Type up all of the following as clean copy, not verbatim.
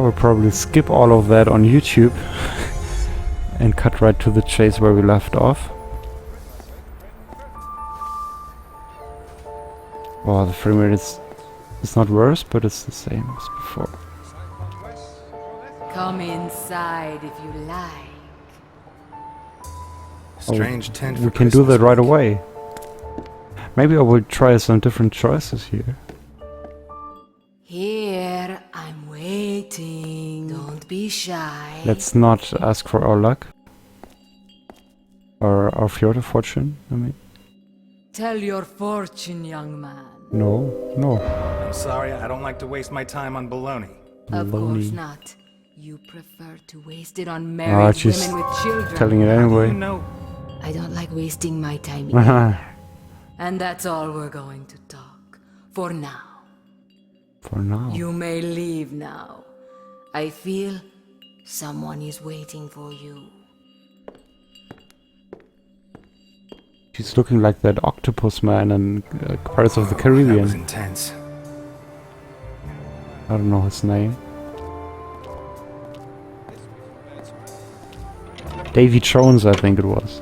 will probably skip all of that on YouTube and cut right to the chase where we left off. Oh, the frame rate is not worse, but it's the same as before. Come inside if you like. Strange tent. We can do that right away. Maybe I will try some different choices here. Here, I'm waiting. Don't be shy. Let's not ask for our luck. Or our fjord of fortune, I mean. Tell your fortune, young man. No. I'm sorry, I don't like to waste my time on baloney. Of Baloney. course not. You prefer to waste it on married she's women with children. telling it How do anyway. you know? I don't like wasting my time either. And that's all we're going to talk. For now. For now. You may leave now. I feel someone is waiting for you. She's looking like that octopus man in Pirates of the That was Caribbean. intense. I don't know his name. Davy Jones, I think it was.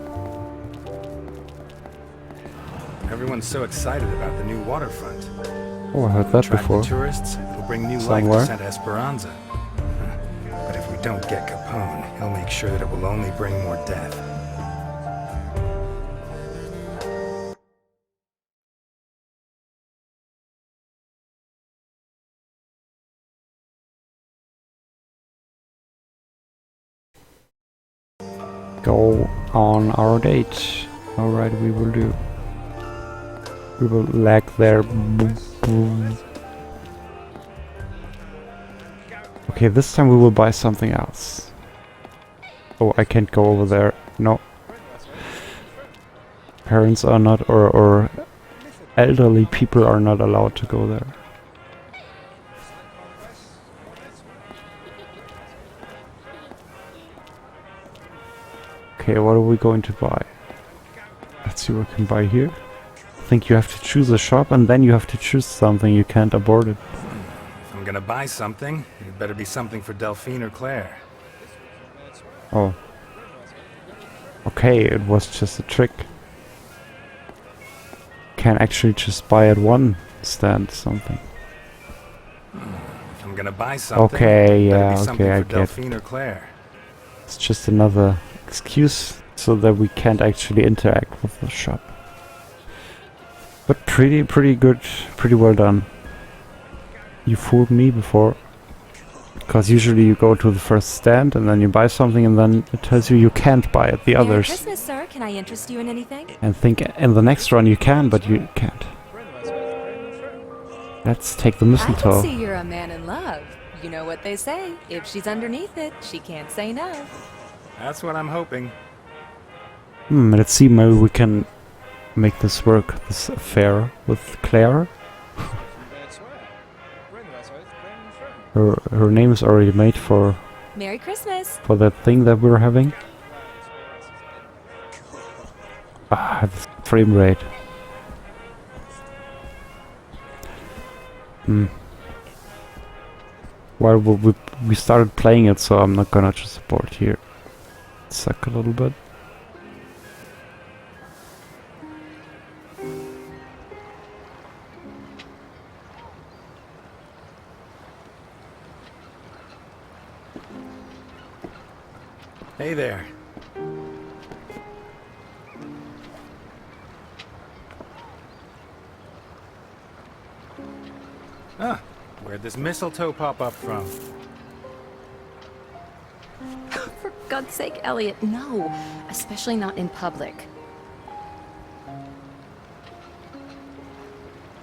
Everyone's so excited about the new waterfront. Oh, I heard that Attract before. the tourists, it'll bring new life Somewhere. to Santa Esperanza. But if we don't get Capone, he'll make sure that it will only bring more death. Go on our date. Alright, we will do. We will lag there. Okay, this time we will buy something else. Oh, I can't go over there. No. Parents are not, or elderly people are not allowed to go there. Okay, what are we going to buy? Let's see what we can buy here. I think you have to choose a shop and then you have to choose something. You can't abort it. If I'm gonna buy something, it better be something for Delphine or Claire. Oh. Okay, it was just a trick. Can actually just buy at one stand something. If I'm gonna buy something, Okay, it better yeah, be something okay, I for get. Delphine or Claire. It's just another excuse so that we can't actually interact with the shop. But pretty good, pretty well done. You fooled me before. Because usually you go to the first stand and then you buy something and then it tells you can't buy at the Merry others. Christmas, sir. Can I interest you in anything? And think in the next run you can, but you can't. Let's take the I can mistletoe. see you're a man in love. You know what they say. If she's underneath it, she can't say no. That's what I'm hoping. Let's see, maybe we can make this work, this affair with Claire. Her name is already made for Merry Christmas. that thing that we're having. Ah, the frame rate. Well, we started playing it, so I'm not gonna just support here. Suck a little bit. Hey there. Ah, where'd this mistletoe pop up from? For God's sake, Elliot, no. Especially not in public.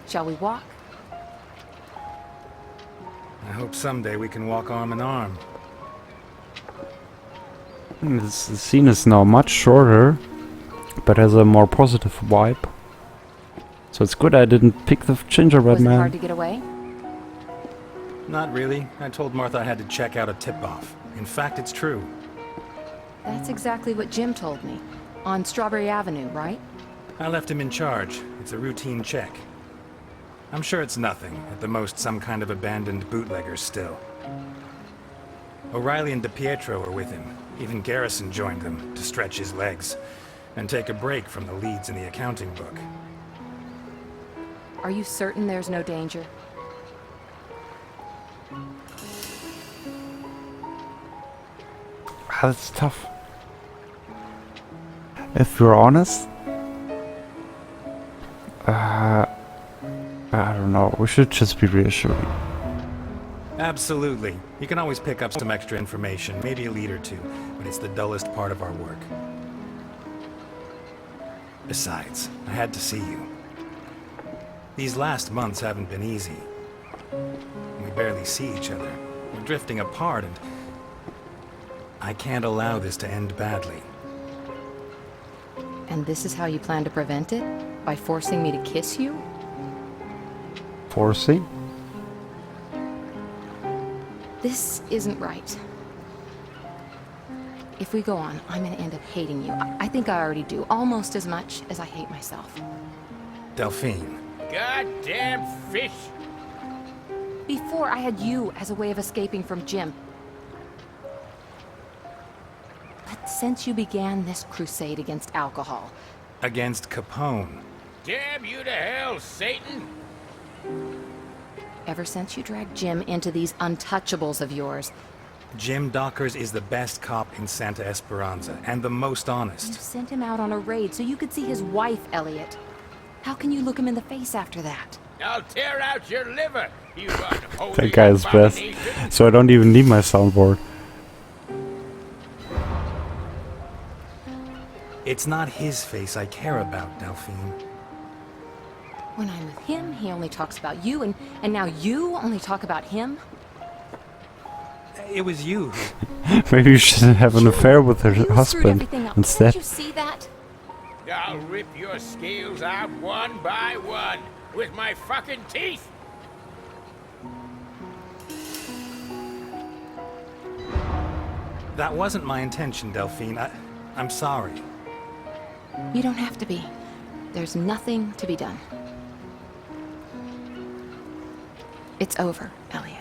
Shall we walk? I hope someday we can walk arm in arm. The scene is now much shorter, but has a more positive vibe. So it's good I didn't pick the gingerbread Was it man. hard to get away? Not really. I told Martha I had to check out a tip-off. In fact, it's true. That's exactly what Jim told me. On Strawberry Avenue, right? I left him in charge. It's a routine check. I'm sure it's nothing. At the most, some kind of abandoned bootlegger still. O'Reilly and DiPietro were with him. Even Garrison joined them to stretch his legs and take a break from the leads in the accounting book. Are you certain there's no danger? That's tough. If we're honest, I don't know. We should just be reassuring. Absolutely. You can always pick up some extra information, maybe a lead or two, but it's the dullest part of our work. Besides, I had to see you. These last months haven't been easy. We barely see each other. We're drifting apart, and I can't allow this to end badly. And this is how you plan to prevent it? By forcing me to kiss you? Forcing? This isn't right. If we go on, I'm gonna end up hating you. I think I already do, almost as much as I hate myself. Delphine. Goddamn fish! Before, I had you as a way of escaping from Jim. But since you began this crusade against alcohol... Against Capone. Damn you to hell, Satan! Ever since you dragged Jim into these untouchables of yours... Jim Dockers is the best cop in Santa Esperanza, and the most You honest. sent him out on a raid so you could see his wife, Elliot. How can you look him in the face after that? I'll tear out your liver, you unholy That guy is best. abomination. So I don't even need my soundboard. It's not his face I care about, Delphine. When I'm with him, he only talks about you, and now you only talk about him? It was you who... Maybe you should have an affair with her You screwed husband everything up. instead. Can't you see that? I'll rip your scales out one by one with my fucking teeth! That wasn't my intention, Delphine. I'm sorry. You don't have to be. There's nothing to be done. It's over, Elliot.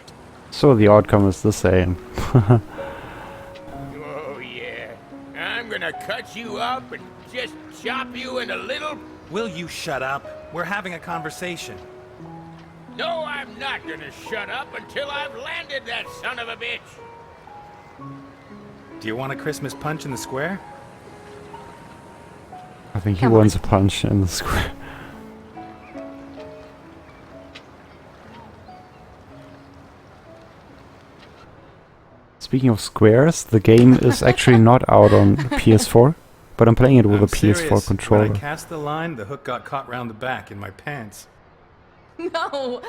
So the outcome is the same. Oh yeah, I'm gonna cut you up and just chop you into little... Will you shut up? We're having a conversation. No, I'm not gonna shut up until I've landed that son of a bitch! Do you want a Christmas punch in the square? I think he Come wants on. a punch in the square. Speaking of squares, the game is actually not out on PS4, but I'm playing it with I'm a PS4 serious. When controller. I cast the line, the hook got caught round the back in my pants. No!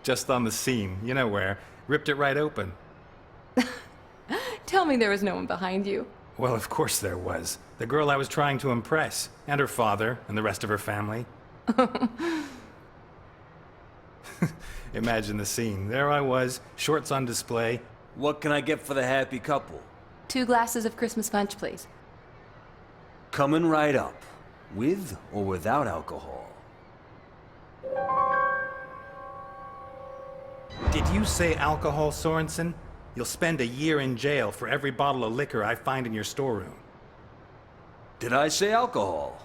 Just on the seam, you know where. Ripped it right open. Tell me there was no one behind you. Well, of course there was. The girl I was trying to impress. And her father, and the rest of her family. Imagine the scene. There I was, shorts on display. What can I get for the happy couple? 2 glasses of Christmas punch, please. Coming right up. With or without alcohol? Did you say alcohol, Sorensen? You'll spend a year in jail for every bottle of liquor I find in your storeroom. Did I say alcohol?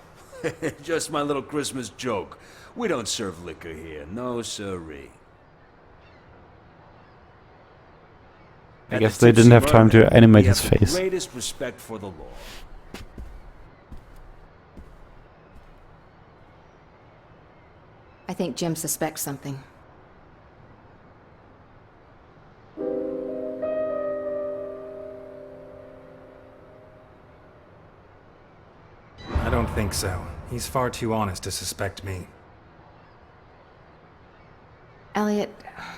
Just my little Christmas joke. We don't serve liquor here, no siree. I At guess the they didn't have Tipsy time to Mermaid, animate we his have the face. greatest respect for the law. I think Jim suspects something. I don't think so. He's far too honest to suspect me. Elliot,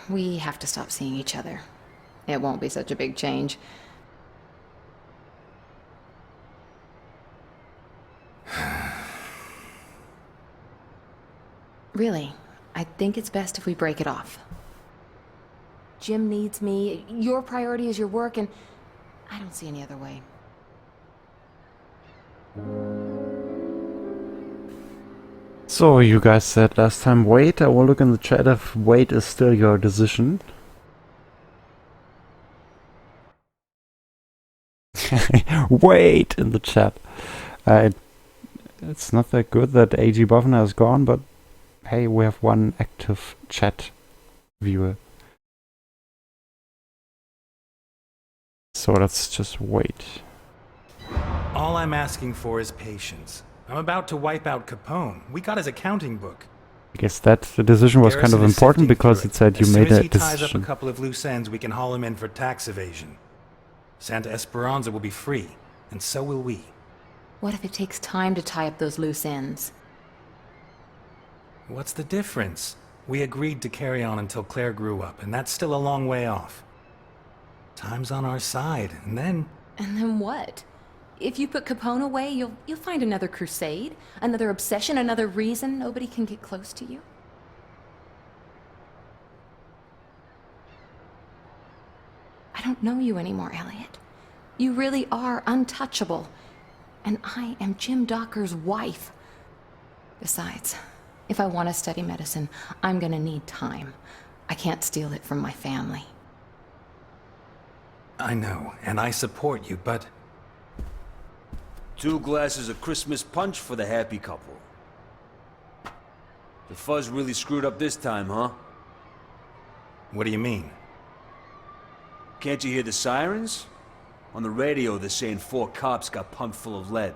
we have to stop seeing each other. It won't be such a big change. Really, I think it's best if we break it off. Jim needs me, your priority is your work, and I don't see any other way. So you guys said last time wait. I will look in the chat if wait is still your decision. Wait in the chat. It's not that good that AG Bovna is gone, but hey, we have one active chat viewer. So let's just wait. All I'm asking for is patience. I'm about to wipe out Capone. We got his accounting book. I guess that the decision was kind of Garrison is important sifting because through it said you As made soon as a he ties up a decision. couple of loose ends, we can haul him in for tax evasion. Santa Esperanza will be free, and so will we. What if it takes time to tie up those loose ends? What's the difference? We agreed to carry on until Claire grew up, and that's still a long way off. Time's on our side, and then... And then what? If you put Capone away, you'll find another crusade, another obsession, another reason nobody can get close to you. I don't know you anymore, Elliot. You really are untouchable. And I am Jim Docker's wife. Besides, if I want to study medicine, I'm gonna need time. I can't steal it from my family. I know, and I support you, but... 2 glasses of Christmas punch for the happy couple. The fuzz really screwed up this time, huh? What do you mean? Can't you hear the sirens? On the radio, they're saying 4 cops got pumped full of lead.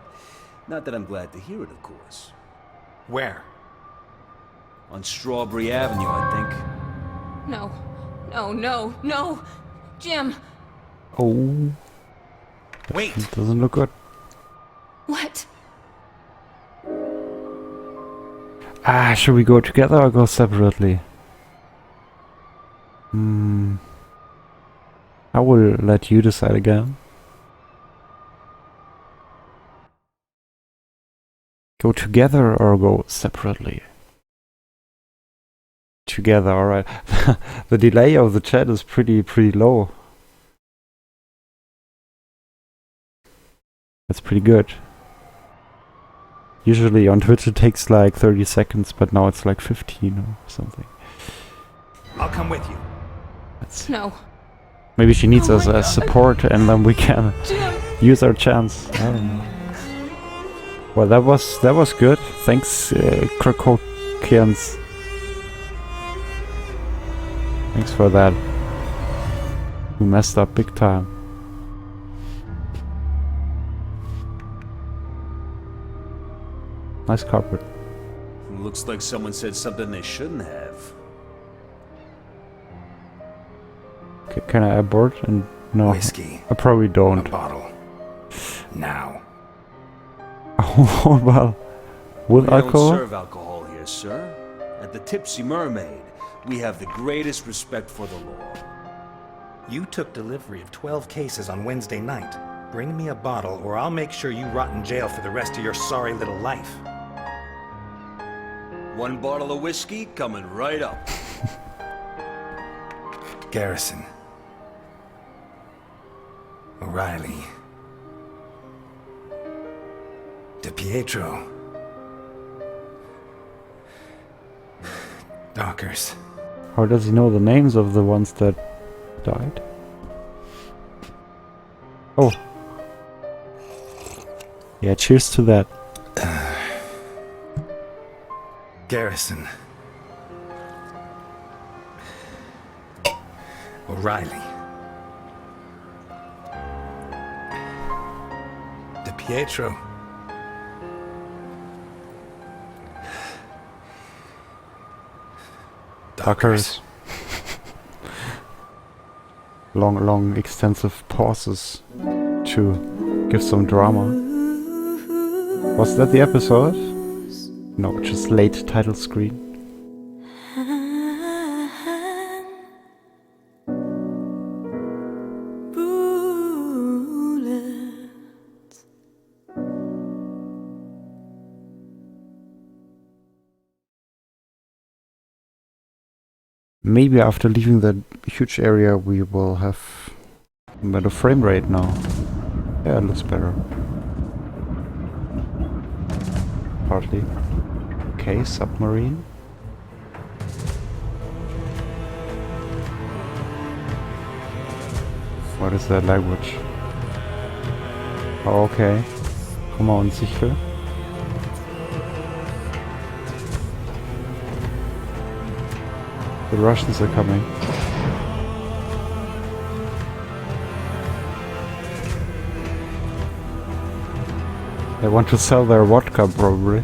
Not that I'm glad to hear it, of course. Where? On Strawberry Avenue, I think. No, no, no, no! Jim! Oh, Wait! it doesn't look good. What? Should we go together or go separately? I will let you decide again. Go together or go separately? Together, alright. The delay of the chat is pretty low. That's pretty good. Usually on Twitch it takes like 30 seconds, but now it's like 15 or something. I'll come with you. No. Maybe she needs Oh us my as God. support and then we can Jim! use our chance. I don't know. Well, that was good. Thanks, Krakokians. Thanks for that. We messed up big time. Nice carpet. Looks like someone said something they shouldn't have. Can I abort? And no, Whiskey. I probably A don't. bottle. Now. Oh well, with We alcohol. don't serve alcohol here, sir. At the Tipsy Mermaid, we have the greatest respect for the law. You took delivery of 12 cases on Wednesday night. Bring me a bottle, or I'll make sure you rot in jail for the rest of your sorry little life. 1 bottle of whiskey coming right up. Garrison. O'Reilly. DePietro. Dockers. How does he know the names of the ones that died? Oh. Yeah, cheers to that. Garrison. O'Reilly. DePietro. Dockers. long, extensive pauses to give some drama. Was that the episode? No, just late title screen. Maybe after leaving that huge area we will have better frame rate now. Yeah, it looks better. Partly. Okay, submarine. What is that language? Okay. Komm mal, und Sichel. The Russians are coming. They want to sell their vodka, probably.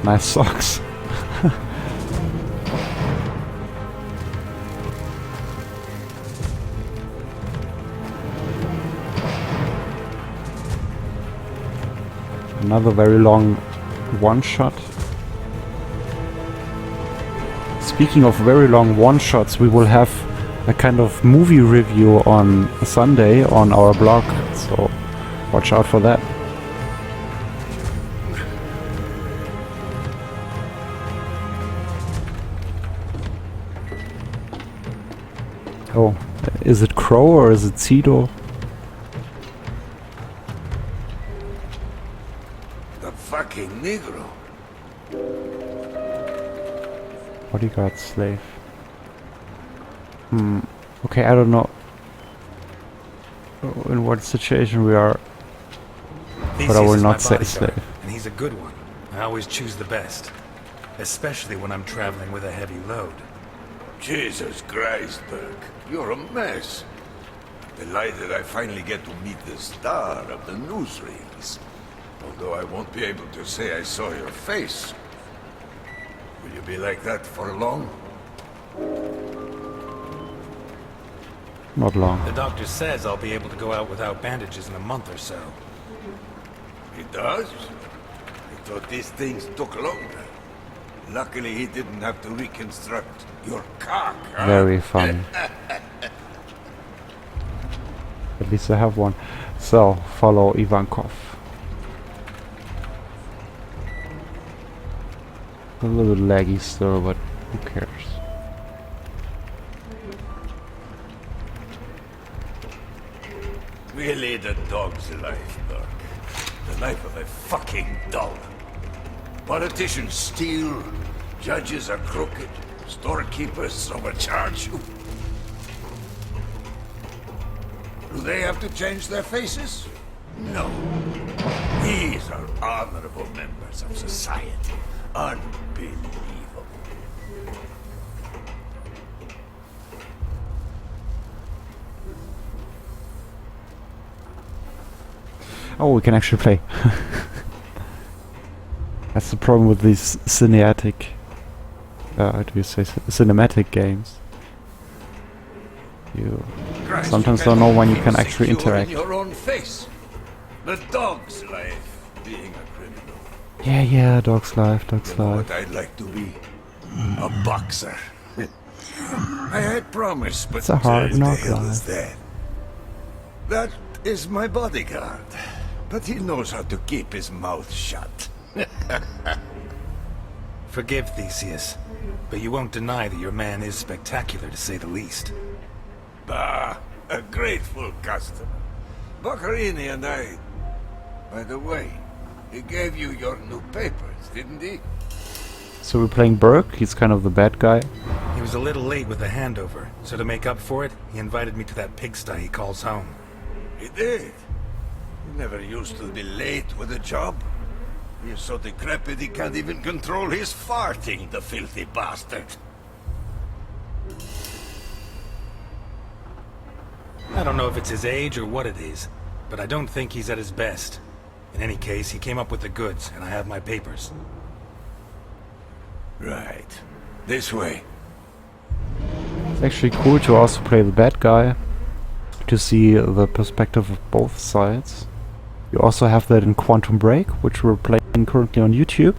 Nice socks. Another very long one-shot. Speaking of very long one-shots, we will have a kind of movie review on Sunday on our blog, so watch out for that. Oh, is it Crow or is it Cedo? The fucking Negro. Bodyguard slave. Okay, I don't know in what situation we are, but I will not say slave. And he's a good one. I always choose the best. Especially when I'm traveling with a heavy load. Jesus Christ, Burke. You're a mess. Delighted I finally get to meet the star of the newsreels. Although I won't be able to say I saw your face. Will you be like that for long? Not long. The doctor says I'll be able to go out without bandages in a month or so. He does? I thought these things took longer. Luckily he didn't have to reconstruct your cock, huh? Very funny. At least I have one. So, follow Ivankov. A little bit laggy still, but who cares? We lead a dog's life, Burke. The life of a fucking dog. Politicians steal, judges are crooked, storekeepers overcharge you. Do they have to change their faces? No. These are honorable members of society. Unbelievable. Oh, we can actually play. That's the problem with these cinematic, how do you say, cinematic games. You Christ, sometimes you don't know when you feel can actually secure interact. in your own face. The dog's life, being a criminal. Yeah, dog's life, dog's You know life. what I'd like to be? A boxer. I had promised, but It's a hard the knock hell is life. that? That is my bodyguard. But he knows how to keep his mouth shut. Forgive Theseus, but you won't deny that your man is spectacular, to say the least. Bah, a grateful customer. Boccherini and I... By the way, he gave you your new papers, didn't he? So we're playing Burke, he's kind of the bad guy. He was a little late with the handover, so to make up for it, he invited me to that pigsty he calls home. He did. He never used to be late with a job. He's so decrepit he can't even control his farting, the filthy bastard. I don't know if it's his age or what it is, but I don't think he's at his best. In any case, he came up with the goods, and I have my papers. Right. This way. It's actually cool to also play the bad guy, to see the perspective of both sides. You also have that in Quantum Break, which we're playing currently on YouTube,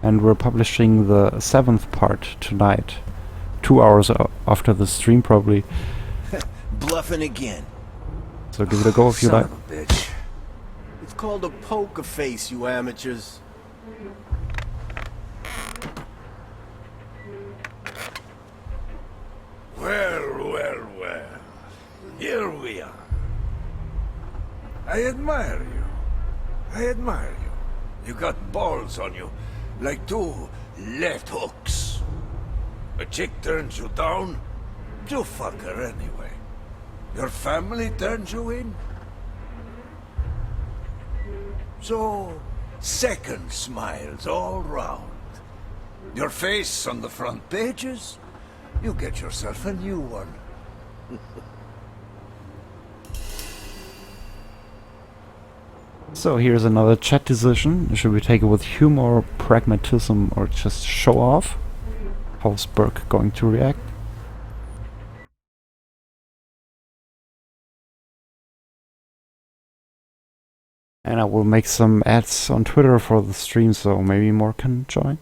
and we're publishing the 7th part tonight, 2 hours after the stream probably. Bluffing again. So give it a go if you Son like. of a bitch. It's called a poker face, you amateurs. Well. Here we are. I admire you. You got balls on you, like two left hooks. A chick turns you down, you fuck her anyway. Your family turns you in. So, second smiles all round. Your face on the front pages, you get yourself a new one. So here's another chat decision. Should we take it with humor, pragmatism, or just show off? How's Burke going to react? And I will make some ads on Twitter for the stream, so maybe more can join.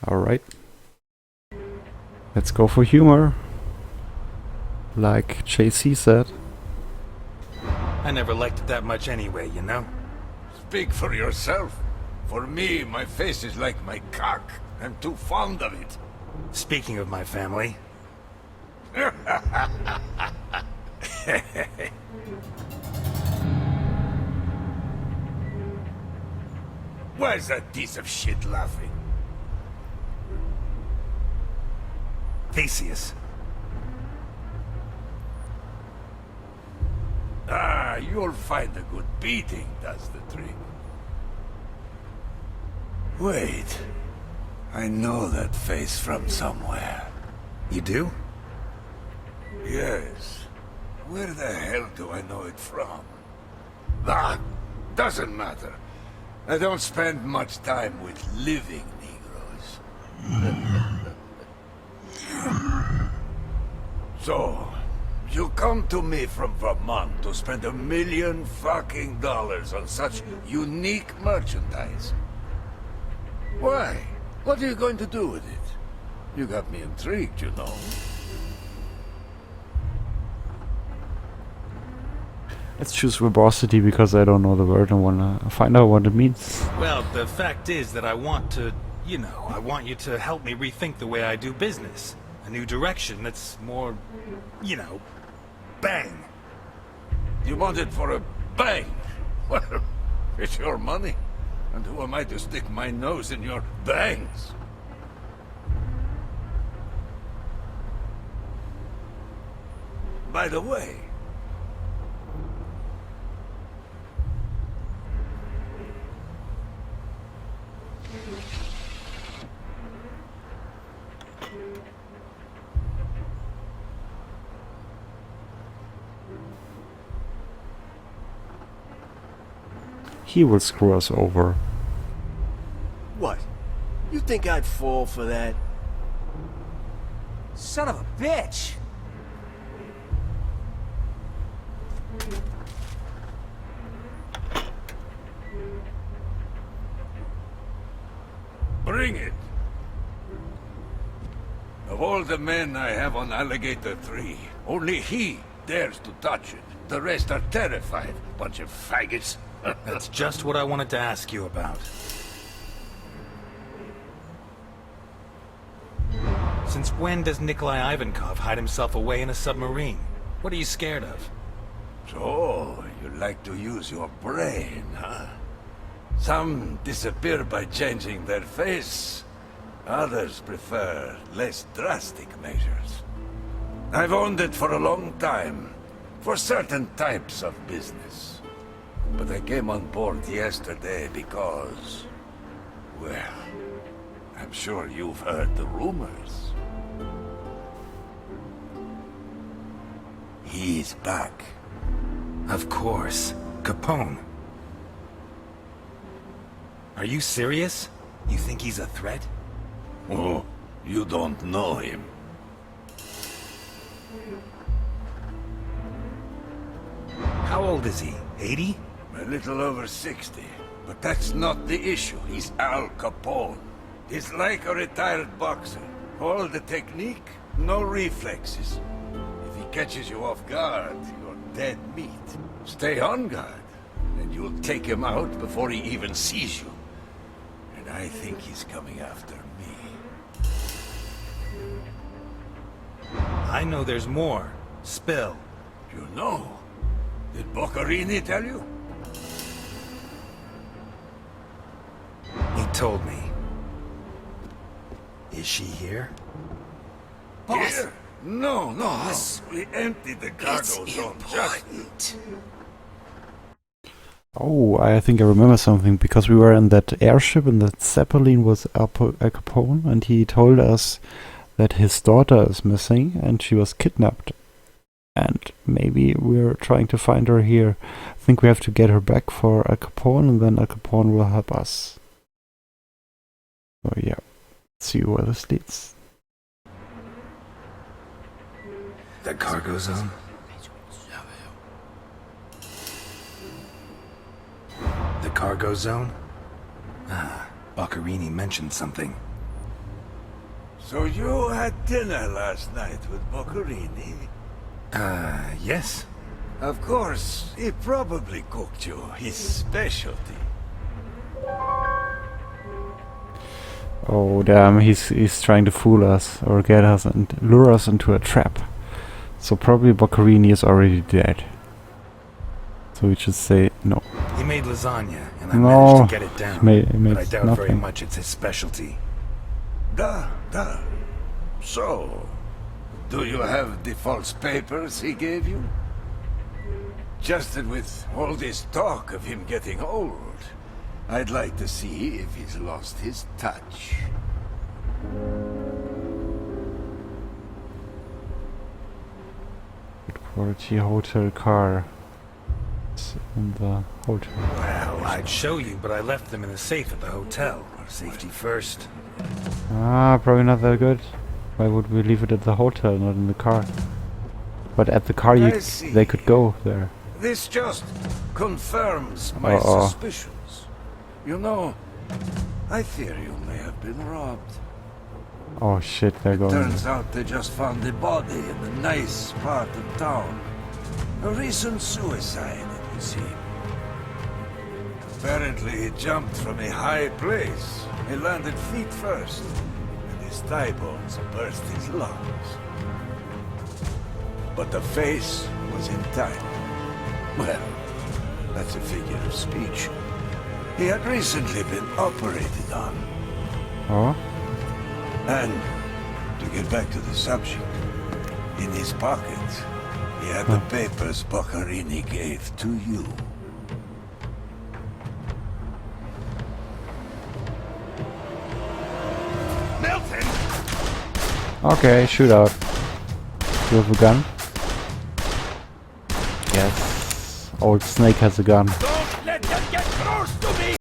Alright. Let's go for humor. Like JC said. I never liked it that much anyway, you know? Speak for yourself. For me, my face is like my cock. I'm too fond of it. Speaking of my family... Why is that piece of shit laughing? Theseus. Ah, you'll find a good beating does the trick. Wait. I know that face from somewhere. You do? Yes. Where the hell do I know it from? Ah, doesn't matter. I don't spend much time with living Negroes. So, you come to me from Vermont to spend $1 million fucking dollars on such unique merchandise. Why? What are you going to do with it? You got me intrigued, you know. Let's choose verbosity because I don't know the word and wanna find out what it means. Well, the fact is that I want to, you know, I want you to help me rethink the way I do business. A new direction that's more, you know, bang. You want it for a bang? Well, it's your money. And who am I to stick my nose in your bangs? By the way... He will screw us over. What? You think I'd fall for that? Son of a bitch! Bring it! Of all the men I have on Alligator 3, only he dares to touch it. The rest are terrified. Bunch of faggots. That's just what I wanted to ask you about. Since when does Nikolai Ivankov hide himself away in a submarine? What are you scared of? So, you like to use your brain, huh? Some disappear by changing their face. Others prefer less drastic measures. I've owned it for a long time, for certain types of business. But I came on board yesterday because... well, I'm sure you've heard the rumors. He's back. Of course. Capone. Are you serious? You think he's a threat? Oh, you don't know him. How old is he? 80? A little over 60. But that's not the issue. He's Al Capone. He's like a retired boxer. All the technique, No reflexes. If he catches you off guard, you're dead meat. Stay on guard, and you'll take him out before he even sees you. And I think he's coming after me. I know there's more. Spill. You know? Did Boccarini tell you? He told me. Is she here? Here? No. We emptied the cargo zone just... Oh, I think I remember something, because we were in that airship and that Zeppelin with Al Capone, and he told us that his daughter is missing and she was kidnapped. And maybe we're trying to find her here. I think we have to get her back for Al Capone, and then Al Capone will help us. So yeah, see where this leads. The cargo zone? The cargo zone? Ah, Boccarini mentioned something. So you had dinner last night with Boccarini? Yes? Of course, he probably cooked you his specialty. Oh damn, he's trying to fool us or get us and lure us into a trap. So probably Boccarini is already dead. So we should say no. He made lasagna, and I No, managed to get it down. he but made I doubt very nothing. much it's his specialty. Da. So, do you have the false papers he gave you? Just that with all this talk of him getting old, I'd like to see if he's lost his touch. Good quality hotel car. It's in the hotel. Well, I'd show you, but I left them in the safe at the hotel. Safety first. Ah, probably not that good. Why would we leave it at the hotel, not in the car? But at the car, I see. they could go there. This just confirms my Uh-oh. suspicions. You know, I fear you may have been robbed. Oh shit, they're going. Turns out they just found the body in a nice part of town. A recent suicide, it would seem. Apparently he jumped from a high place. He landed feet first, and his thigh bones burst his lungs. But the face was intact. Well, that's a figure of speech. He had recently been operated on. Oh? And, to get back to the subject, in his pocket, he had the papers Boccarini gave to you. Milton! Okay, shoot out. You have a gun? Yes. Old Snake has a gun. Don't let them get close to me!